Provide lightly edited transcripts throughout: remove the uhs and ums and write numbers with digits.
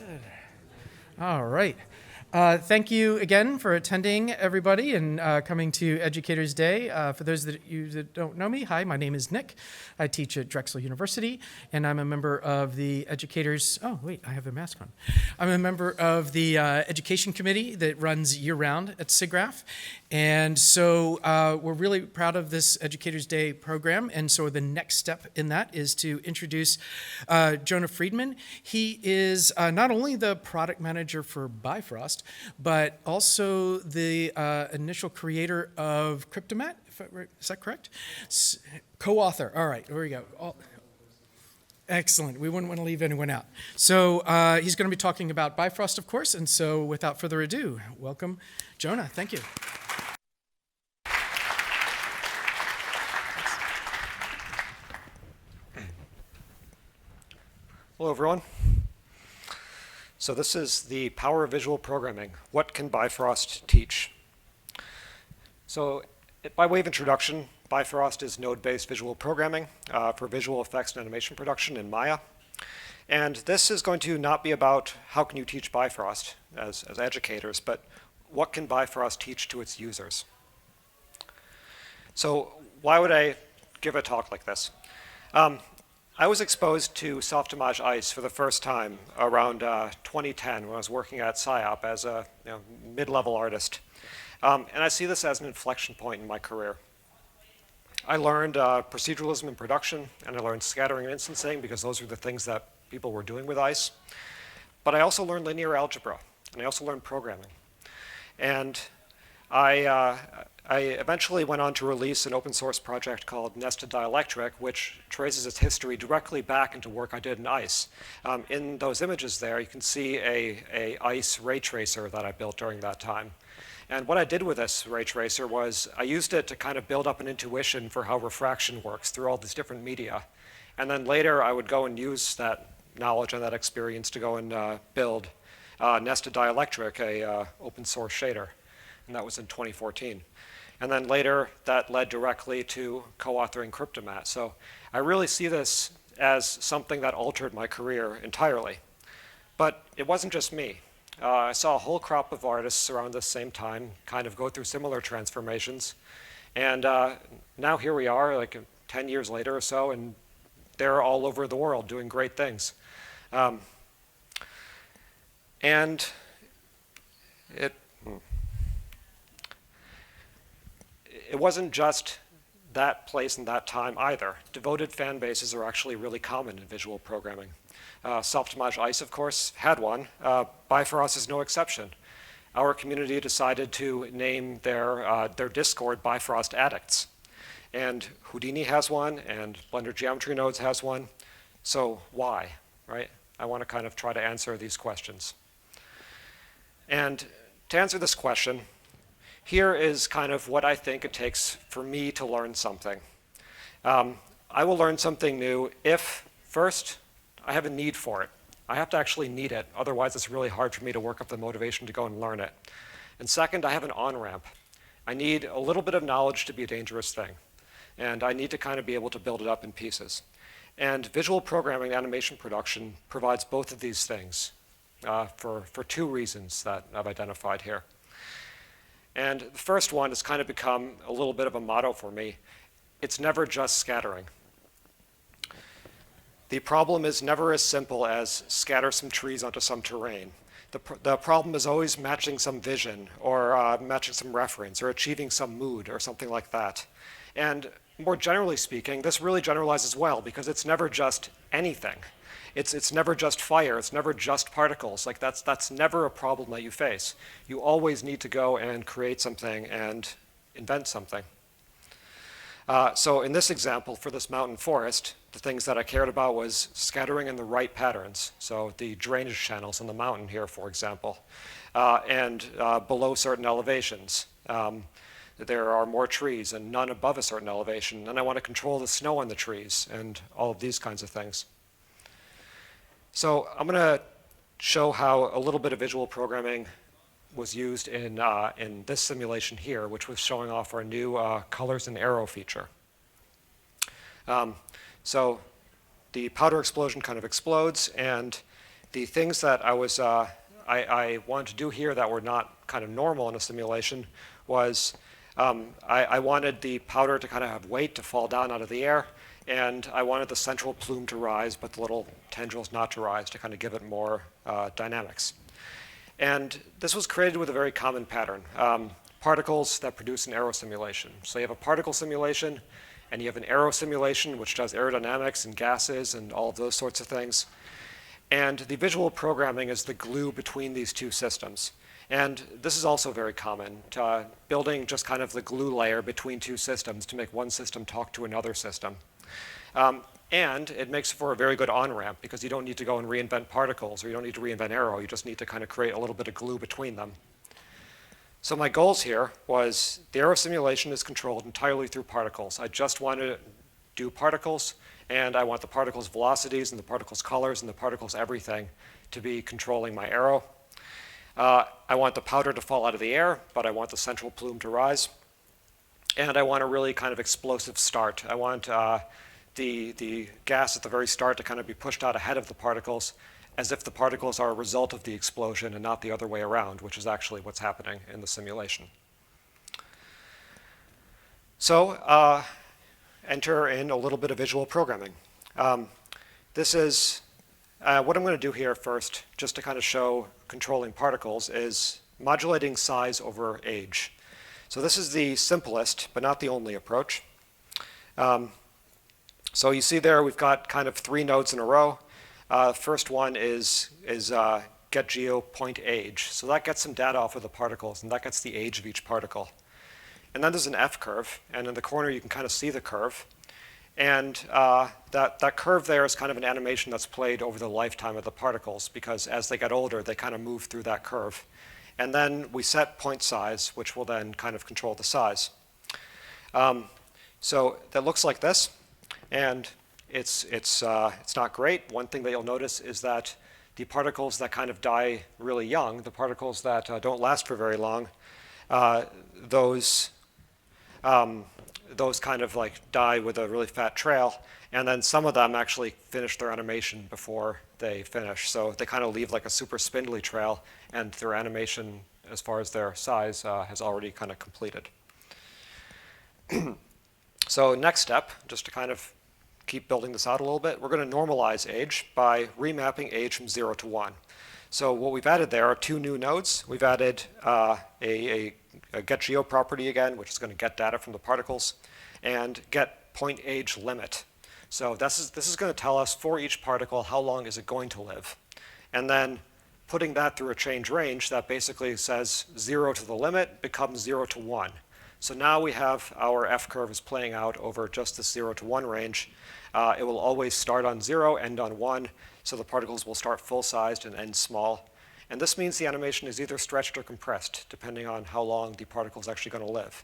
Good. All right. Thank you again for attending, everybody, and coming to Educator's Day. For those of you that don't know me, hi, my name is Nick. I teach at Drexel University, and I'm a member of the Educators. Oh, wait, I have a mask on. I'm a member of the Education Committee that runs year-round at SIGGRAPH. And so we're really proud of this Educator's Day program. And so the next step in that is to introduce Jonah Friedman. He is not only the product manager for Bifrost, but also the initial creator of Cryptomat. Is that correct? Co-author. All right, here we go. Excellent. We wouldn't want to leave anyone out. So he's going to be talking about Bifrost, of course. And so without further ado, welcome, Jonah. Thank you. Hello, everyone. So this is the power of visual programming. What can Bifrost teach? So by way of introduction, Bifrost is node-based visual programming for visual effects and animation production in Maya. And this is going to not be about how can you teach Bifrost as educators, but what can Bifrost teach to its users? So why would I give a talk like this? I was exposed to Softimage Ice for the first time around 2010 when I was working at PsyOp as a mid-level artist. And I see this as an inflection point in my career. I learned proceduralism in production, and I learned scattering and instancing because those were the things that people were doing with Ice. But I also learned linear algebra, and I also learned programming. And I eventually went on to release an open source project called Nested Dielectric, which traces its history directly back into work I did in ICE. In those images there, you can see a ICE ray tracer that I built during that time. And what I did with this ray tracer was I used it to kind of build up an intuition for how refraction works through all these different media. And then later, I would go and use that knowledge and that experience to go and build Nested Dielectric, a open source shader. And that was in 2014. And then later, that led directly to co-authoring Cryptomat. So I really see this as something that altered my career entirely. But it wasn't just me. I saw a whole crop of artists around the same time kind of go through similar transformations. And now here we are, like 10 years later or so, and they're all over the world doing great things. And it wasn't just that place and that time either. Devoted fan bases are actually really common in visual programming. Softimage Ice, of course, had one. Bifrost is no exception. Our community decided to name their Discord Bifrost Addicts. And Houdini has one, and Blender Geometry Nodes has one. So why, right? I want to kind of try to answer these questions. And to answer this question, here is kind of what I think it takes for me to learn something. I will learn something new if, first, I have a need for it. I have to actually need it. Otherwise, it's really hard for me to work up the motivation to go and learn it. And second, I have an on-ramp. I need a little bit of knowledge to be a dangerous thing. And I need to kind of be able to build it up in pieces. And visual programming and animation production provides both of these things for two reasons that I've identified here. And the first one has kind of become a little bit of a motto for me. It's never just scattering. The problem is never as simple as scatter some trees onto some terrain. The problem is always matching some vision or matching some reference or achieving some mood or something like that. And more generally speaking, this really generalizes well because it's never just anything. It's never just fire, it's never just particles. Like that's never a problem that you face. You always need to go and create something and invent something. So in this example, for this mountain forest, the things that I cared about was scattering in the right patterns. So the drainage channels in the mountain here, for example, and below certain elevations. There are more trees and none above a certain elevation. And I want to control the snow on the trees and all of these kinds of things. So I'm going to show how a little bit of visual programming was used in this simulation here, which was showing off our new colors and arrow feature. So the powder explosion kind of explodes, and the things that I wanted to do here that were not kind of normal in a simulation was I wanted the powder to kind of have weight to fall down out of the air, and I wanted the central plume to rise, but the little tendrils not to rise to kind of give it more dynamics. And this was created with a very common pattern, particles that produce an aero simulation. So you have a particle simulation, and you have an aero simulation, which does aerodynamics and gases and all of those sorts of things. And the visual programming is the glue between these two systems. And this is also very common, building just kind of the glue layer between two systems to make one system talk to another system. And it makes for a very good on-ramp because you don't need to go and reinvent particles, or you don't need to reinvent aero. You just need to kind of create a little bit of glue between them. So my goals here was the aero simulation is controlled entirely through particles. I just want to do particles, and I want the particles' velocities and the particles' colors and the particles' everything to be controlling my aero. I want the powder to fall out of the air, but I want the central plume to rise. And I want a really kind of explosive start. I want the gas at the very start to kind of be pushed out ahead of the particles, as if the particles are a result of the explosion and not the other way around, which is actually what's happening in the simulation. So enter in a little bit of visual programming. This is what I'm going to do here first, just to kind of show controlling particles, is modulating size over age. So this is the simplest, but not the only approach. So you see there we've got kind of 3 nodes in a row. First one is get geo point age. So that gets some data off of the particles, and that gets the age of each particle. And then there's an F curve, and in the corner you can kind of see the curve. And that curve there is kind of an animation that's played over the lifetime of the particles, because as they get older, they kind of move through that curve. And then we set point size, which will then kind of control the size. So that looks like this, and it's not great. One thing that you'll notice is that the particles that kind of die really young, the particles that don't last for very long, those kind of like die with a really fat trail, and then some of them actually finish their animation before they finish. So they kind of leave like a super spindly trail, and their animation, as far as their size, has already kind of completed. So next step, just to kind of keep building this out a little bit, we're going to normalize age by remapping age from 0 to 1. So what we've added there are 2 new nodes. We've added a getGeo property again, which is going to get data from the particles, and get point age limit. So this is going to tell us for each particle how long is it going to live. And then putting that through a change range that basically says 0 to the limit becomes 0 to 1. So now we have our F curve is playing out over just this 0 to 1 range. It will always start on 0, end on 1, so the particles will start full-sized and end small. And this means the animation is either stretched or compressed, depending on how long the particle is actually going to live.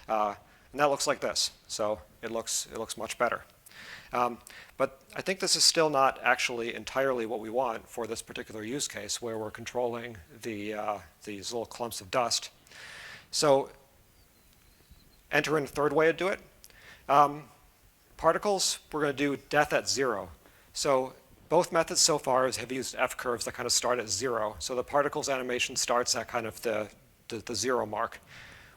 And that looks like this, so it looks much better. But I think this is still not actually entirely what we want for this particular use case, where we're controlling these little clumps of dust. So enter in a third way to do it. Particles, we're going to do death at 0. So both methods so far have used F curves that kind of start at 0. So the particles animation starts at kind of the 0 mark.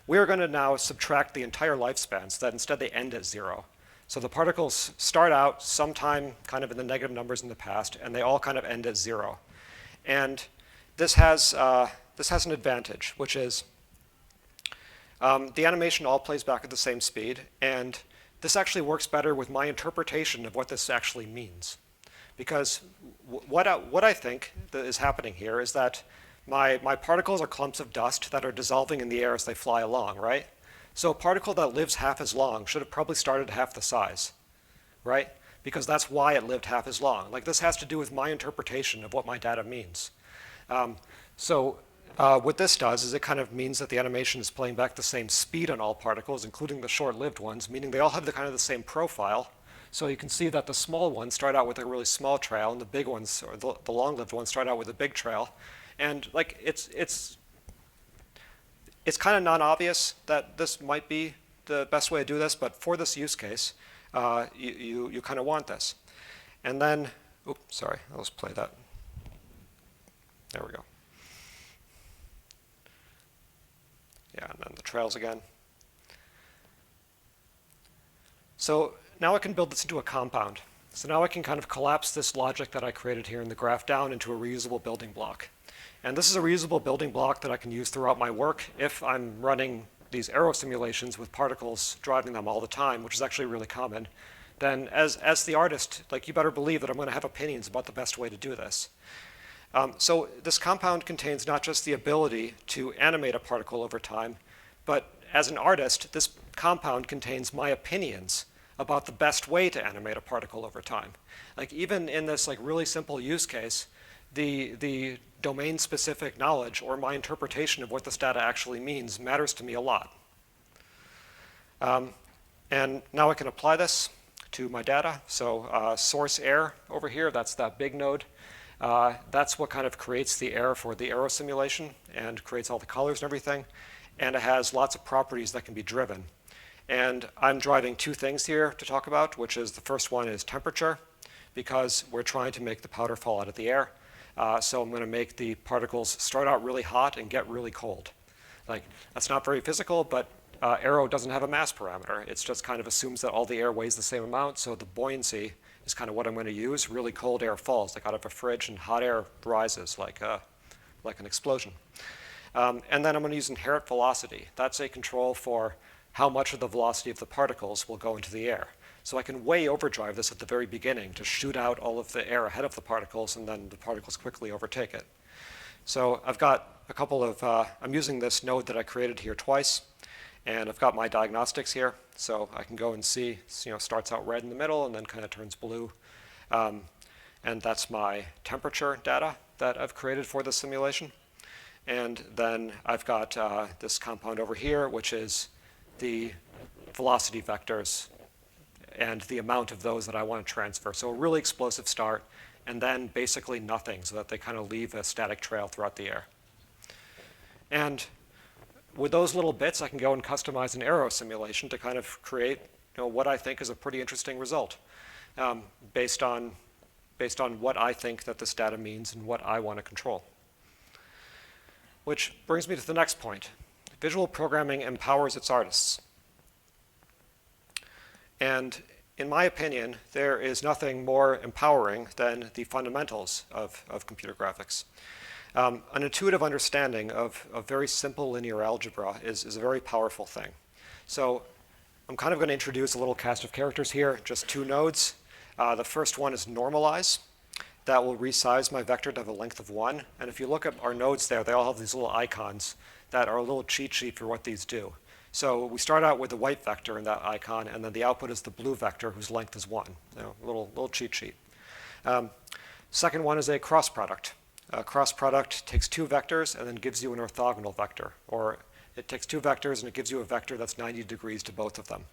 We're going to now subtract the entire lifespan so that instead they end at 0. So the particles start out sometime kind of in the negative numbers in the past, and they all kind of end at 0. And this has an advantage, which is the animation all plays back at the same speed, and this actually works better with my interpretation of what this actually means. Because what I think that is happening here is that my particles are clumps of dust that are dissolving in the air as they fly along, right? So a particle that lives half as long should have probably started half the size, right? Because that's why it lived half as long. Like, this has to do with my interpretation of what my data means. What this does is it kind of means that the animation is playing back the same speed on all particles, including the short-lived ones, meaning they all have the kind of the same profile. So you can see that the small ones start out with a really small trail, and the big ones, or the long-lived ones, start out with a big trail. And like it's kind of non-obvious that this might be the best way to do this, but for this use case, you kind of want this. And then, oops, sorry, I'll just play that. There we go. Yeah, and then the trails again. So now I can build this into a compound. So now I can kind of collapse this logic that I created here in the graph down into a reusable building block. And this is a reusable building block that I can use throughout my work if I'm running these aero simulations with particles driving them all the time, which is actually really common. Then as the artist, like, you better believe that I'm going to have opinions about the best way to do this. So this compound contains not just the ability to animate a particle over time, but as an artist, this compound contains my opinions about the best way to animate a particle over time. Like, even in this like really simple use case, the domain-specific knowledge or my interpretation of what this data actually means matters to me a lot. And now I can apply this to my data. So source air over here, that's that big node. That's what kind of creates the air for the aero simulation and creates all the colors and everything. And it has lots of properties that can be driven. And I'm driving two things here to talk about, which is the first one is temperature, because we're trying to make the powder fall out of the air. So I'm going to make the particles start out really hot and get really cold. Like, that's not very physical, but aero doesn't have a mass parameter. It's just kind of assumes that all the air weighs the same amount, so the buoyancy is kind of what I'm going to use. Really cold air falls, like out of a fridge, and hot air rises like an explosion. And then I'm going to use inherent velocity. That's a control for how much of the velocity of the particles will go into the air. So I can way overdrive this at the very beginning to shoot out all of the air ahead of the particles, and then the particles quickly overtake it. So I've got a couple of, I'm using this node that I created here twice, and I've got my diagnostics here. So I can go and see, starts out red in the middle and then kind of turns blue. And that's my temperature data that I've created for this simulation. And then I've got this compound over here, which is the velocity vectors and the amount of those that I want to transfer. So a really explosive start, and then basically nothing, so that they kind of leave a static trail throughout the air. And with those little bits, I can go and customize an aero simulation to kind of create what I think is a pretty interesting result based on what I think that this data means and what I want to control. Which brings me to the next point. Visual programming empowers its artists. And in my opinion, there is nothing more empowering than the fundamentals of computer graphics. An intuitive understanding of very simple linear algebra is a very powerful thing. So I'm kind of going to introduce a little cast of characters here, just two nodes. The first one is normalize. That will resize my vector to have a length of 1. And if you look at our nodes there, they all have these little icons that are a little cheat sheet for what these do. So we start out with the white vector in that icon, and then the output is the blue vector whose length is 1. A little cheat sheet. Second one is a cross product. A cross product takes two vectors and then gives you an orthogonal vector. Or it takes two vectors and it gives you a vector that's 90 degrees to both of them.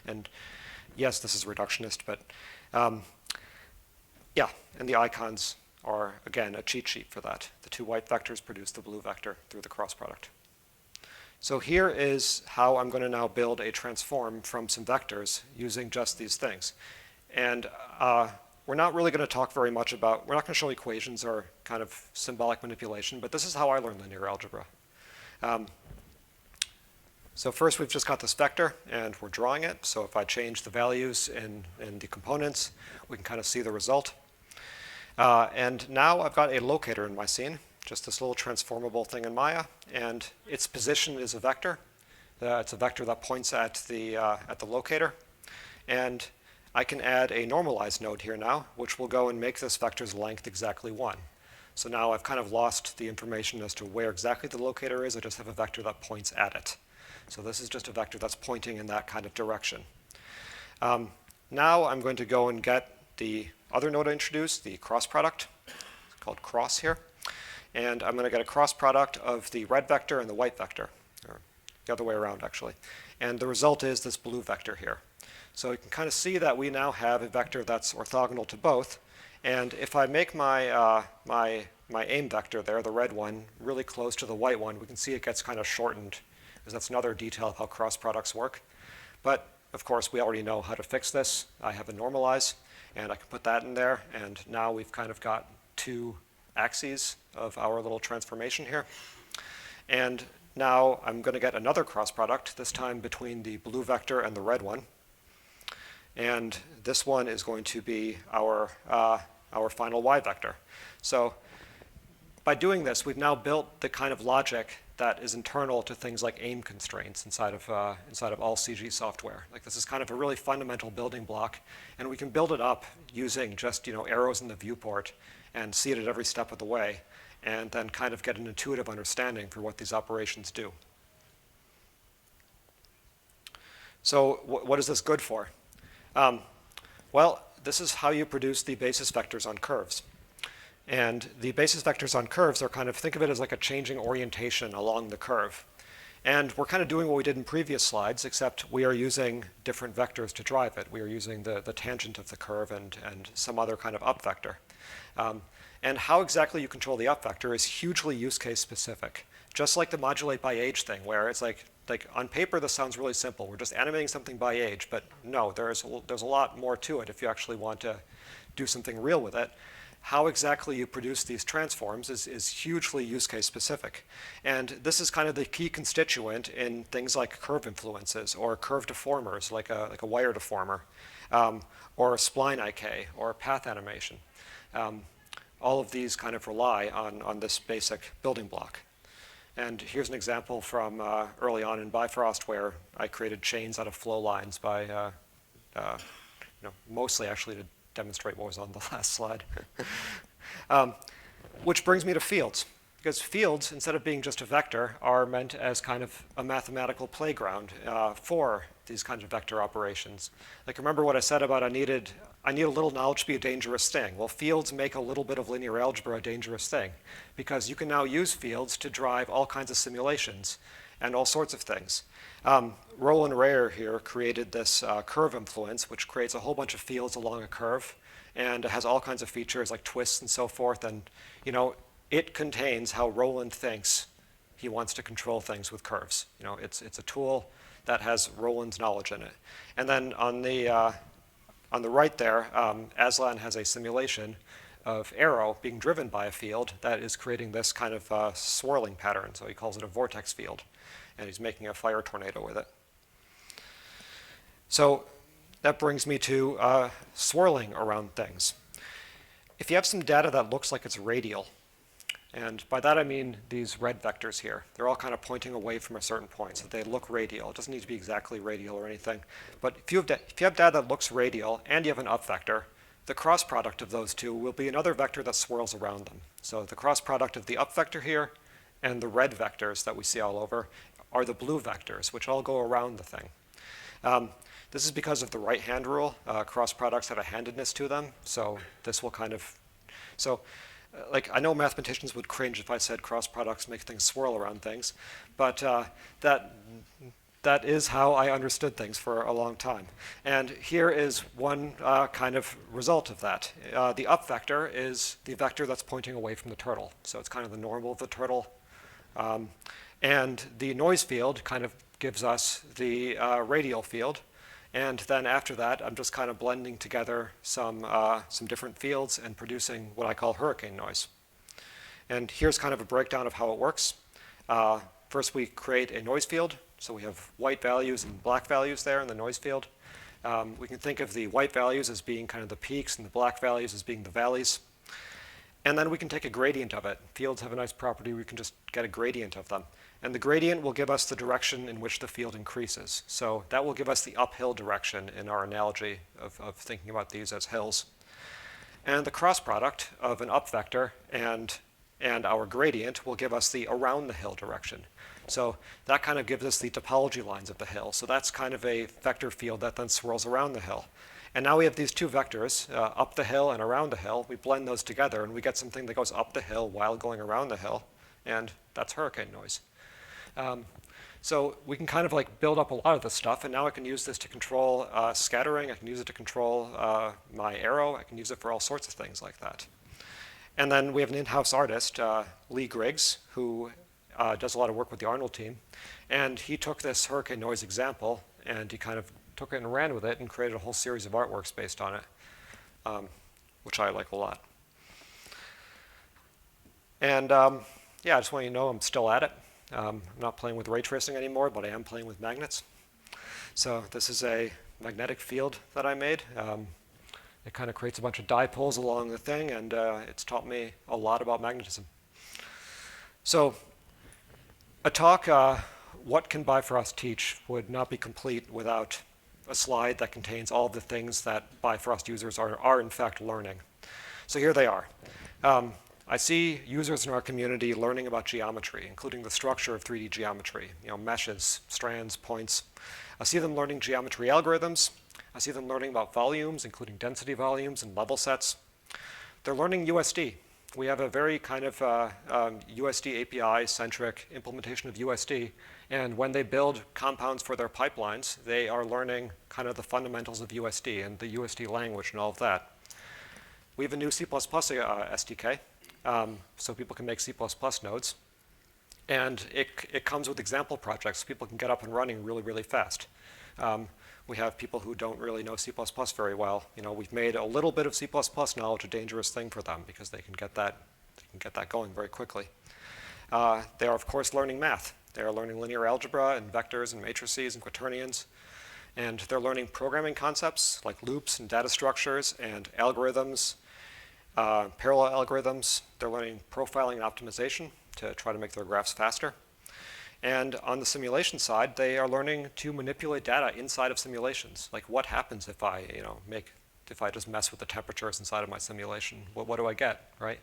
And yes, this is reductionist, but yeah, and the icons are, again, a cheat sheet for that. The two white vectors produce the blue vector through the cross product. So here is how I'm going to now build a transform from some vectors using just these things. And we're not really going to talk very much about, we're not going to show equations or kind of symbolic manipulation, but this is how I learned linear algebra. So first we've just got this vector and we're drawing it. So if I change the values in the components, we can kind of see the result. And now I've got a locator in my scene, just this little transformable thing in Maya, and its position is a vector. It's a vector that points at the locator. And I can add a normalized node here now, which will go and make this vector's length exactly 1. So now I've kind of lost the information as to where exactly the locator is. I just have a vector that points at it. So this is just a vector that's pointing in that kind of direction. Now I'm going to go and get the other node I introduced, the cross product. It's called cross here. And I'm going to get a cross product of the red vector and the white vector, or the other way around, actually. And the result is this blue vector here. So you can kind of see that we now have a vector that's orthogonal to both. And if I make my aim vector there, the red one, really close to the white one, we can see it gets kind of shortened, because that's another detail of how cross products work. But of course, we already know how to fix this. I have a normalize, and I can put that in there. And now we've kind of got two axes of our little transformation here. And now I'm going to get another cross product, this time between the blue vector and the red one. And this one is going to be our final y vector. So by doing this, we've now built the kind of logic that is internal to things like aim constraints inside of all CG software. Like, this is kind of a really fundamental building block, and we can build it up using just arrows in the viewport and see it at every step of the way, and then kind of get an intuitive understanding for what these operations do. So what is this good for? Well, this is how you produce the basis vectors on curves. And the basis vectors on curves are kind of, think of it as like a changing orientation along the curve. And we're kind of doing what we did in previous slides, except we are using different vectors to drive it. We are using the tangent of the curve and some other kind of up vector. And how exactly you control the up vector is hugely use case specific. Just like the modulate by age thing, where it's like on paper this sounds really simple. We're just animating something by age, but no, there's a lot more to it if you actually want to do something real with it. How exactly you produce these transforms is hugely use case specific. And this is kind of the key constituent in things like curve influences or curve deformers, like a wire deformer, or a spline IK, or path animation. All of these kind of rely on this basic building block. And here's an example from early on in Bifrost where I created chains out of flow lines by, mostly actually to demonstrate what was on the last slide. Which brings me to fields. Because fields, instead of being just a vector, are meant as kind of a mathematical playground for these kinds of vector operations. Like, remember what I said about I need a little knowledge to be a dangerous thing. Well, fields make a little bit of linear algebra a dangerous thing, because you can now use fields to drive all kinds of simulations and all sorts of things. Roland Rayer here created this curve influence, which creates a whole bunch of fields along a curve, and it has all kinds of features like twists and so forth. And it contains how Roland thinks he wants to control things with curves. It's a tool that has Roland's knowledge in it. And then on the right there, Aslan has a simulation of arrow being driven by a field that is creating this kind of swirling pattern. So he calls it a vortex field. And he's making a fire tornado with it. So that brings me to swirling around things. If you have some data that looks like it's radial, and by that I mean these red vectors here, they're all kind of pointing away from a certain point, so they look radial. It doesn't need to be exactly radial or anything. But if you have data that looks radial and you have an up vector, the cross product of those two will be another vector that swirls around them. So the cross product of the up vector here and the red vectors that we see all over are the blue vectors, which all go around the thing. This is because of the right-hand rule. Cross products have a handedness to them, so this will kind of... like, I know mathematicians would cringe if I said cross products make things swirl around things, but that is how I understood things for a long time. And here is one kind of result of that. The up vector is the vector that's pointing away from the turtle, so it's kind of the normal of the turtle. And the noise field kind of gives us the radial field. And then after that, I'm just kind of blending together some different fields and producing what I call hurricane noise. And here's kind of a breakdown of how it works. First, we create a noise field. So we have white values and black values there in the noise field. We can think of the white values as being kind of the peaks and the black values as being the valleys. And then we can take a gradient of it. Fields have a nice property. We can just get a gradient of them. And the gradient will give us the direction in which the field increases. So that will give us the uphill direction in our analogy of thinking about these as hills. And the cross product of an up vector and our gradient will give us the around the hill direction. So that kind of gives us the topology lines of the hill. So that's kind of a vector field that then swirls around the hill. And now we have these two vectors, up the hill and around the hill. We blend those together, and we get something that goes up the hill while going around the hill. And that's hurricane noise. So we can kind of like build up a lot of this stuff, and now I can use this to control scattering. I can use it to control my arrow. I can use it for all sorts of things like that. And then we have an in-house artist, Lee Griggs, who does a lot of work with the Arnold team. And he took this hurricane noise example, and he kind of took it and ran with it and created a whole series of artworks based on it, which I like a lot. And yeah, I just want you to know I'm still at it. I'm not playing with ray tracing anymore, but I am playing with magnets. So this is a magnetic field that I made. It kind of creates a bunch of dipoles along the thing, and it's taught me a lot about magnetism. So a talk, what can Bifrost teach, would not be complete without a slide that contains all of the things that Bifrost users are in fact learning. So here they are. I see users in our community learning about geometry, including the structure of 3D geometry, meshes, strands, points. I see them learning geometry algorithms. I see them learning about volumes, including density volumes and level sets. They're learning USD. We have a very kind of USD API-centric implementation of USD. And when they build compounds for their pipelines, they are learning kind of the fundamentals of USD and the USD language and all of that. We have a new C++ SDK, so people can make C++ nodes. And it comes with example projects, so people can get up and running really, really fast. We have people who don't really know C++ very well. We've made a little bit of C++ knowledge a dangerous thing for them because they can get that going very quickly. They are, of course, learning math. They are learning linear algebra and vectors and matrices and quaternions. And they're learning programming concepts like loops and data structures and algorithms, parallel algorithms. They're learning profiling and optimization to try to make their graphs faster. And on the simulation side, they are learning to manipulate data inside of simulations. Like what happens if I, if I just mess with the temperatures inside of my simulation? What do I get, right?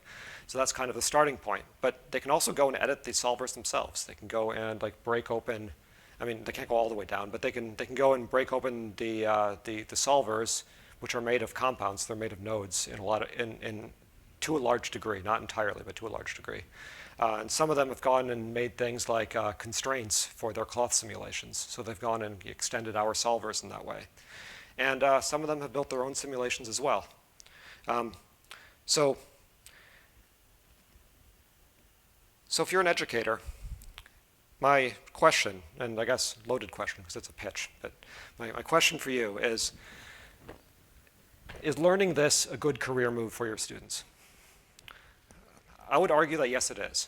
So that's kind of the starting point. But they can also go and edit the solvers themselves. They can go and break open. I mean, they can't go all the way down, but they can go and break open the solvers, which are made of compounds. They're made of nodes to a large degree, not entirely, but to a large degree. And some of them have gone and made things like constraints for their cloth simulations. So they've gone and extended our solvers in that way. And some of them have built their own simulations as well. So if you're an educator, my question, and I guess loaded question because it's a pitch, but my question for you is learning this a good career move for your students? I would argue that yes, it is.